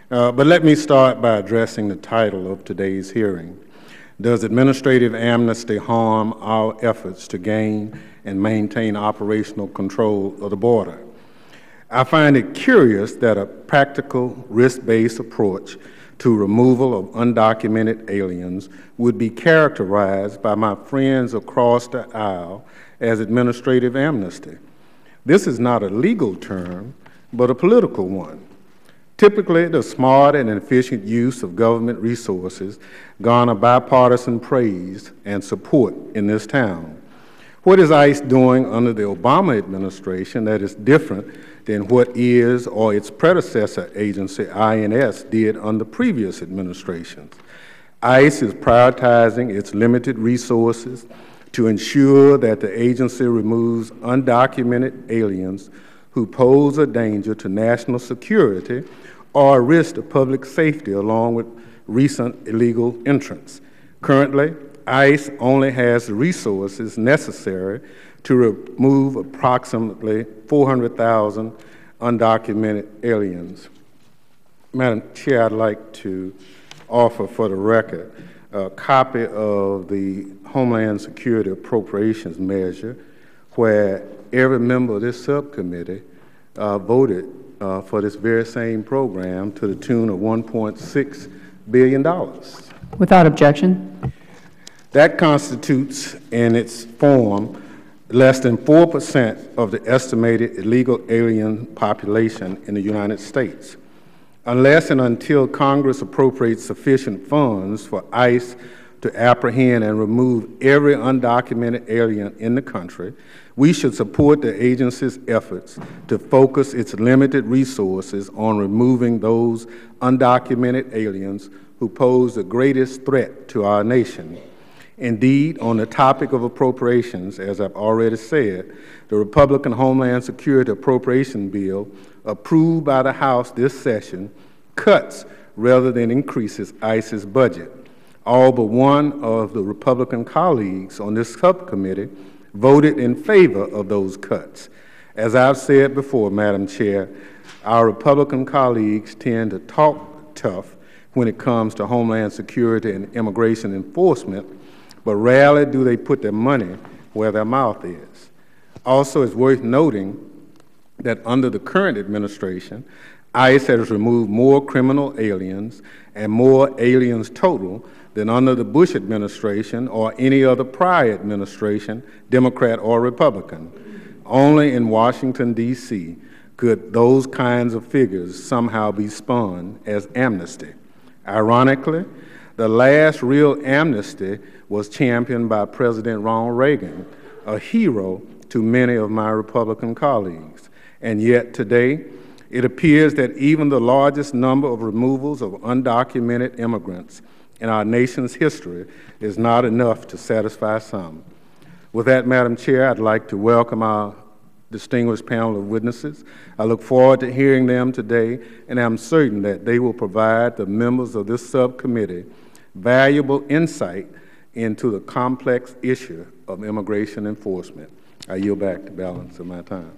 But let me start by addressing the title of today's hearing. Does administrative amnesty harm our efforts to gain and maintain operational control of the border? I find it curious that a practical, risk-based approach to removal of undocumented aliens would be characterized by my friends across the aisle as administrative amnesty. This is not a legal term, but a political one. Typically, the smart and efficient use of government resources garner bipartisan praise and support in this town. What is ICE doing under the Obama administration that is different than what is or its predecessor agency, INS, did under previous administrations? ICE is prioritizing its limited resources to ensure that the agency removes undocumented aliens who pose a danger to national security or a risk to public safety, along with recent illegal entrants. Currently, ICE only has the resources necessary to remove approximately 400,000 undocumented aliens. Madam Chair, I'd like to offer for the record a copy of the Homeland Security Appropriations Measure, where every member of this subcommittee voted for this very same program to the tune of $1.6 billion. Without objection. That constitutes, in its form, less than 4% of the estimated illegal alien population in the United States. Unless and until Congress appropriates sufficient funds for ICE to apprehend and remove every undocumented alien in the country, we should support the agency's efforts to focus its limited resources on removing those undocumented aliens who pose the greatest threat to our nation. Indeed, on the topic of appropriations, as I've already said, the Republican Homeland Security Appropriation Bill approved by the House this session cuts rather than increases ICE's budget. All but one of the Republican colleagues on this subcommittee voted in favor of those cuts. As I've said before, Madam Chair, our Republican colleagues tend to talk tough when it comes to Homeland Security and immigration enforcement, but rarely do they put their money where their mouth is. Also, it's worth noting that under the current administration, ICE has removed more criminal aliens and more aliens total than under the Bush administration or any other prior administration, Democrat or Republican. Only in Washington, D.C. could those kinds of figures somehow be spun as amnesty. Ironically, the last real amnesty was championed by President Ronald Reagan, a hero to many of my Republican colleagues. And yet today, it appears that even the largest number of removals of undocumented immigrants in our nation's history is not enough to satisfy some. With that, Madam Chair, I'd like to welcome our distinguished panel of witnesses. I look forward to hearing them today, and I'm certain that they will provide the members of this subcommittee valuable insight into the complex issue of immigration enforcement. I yield back the balance of my time.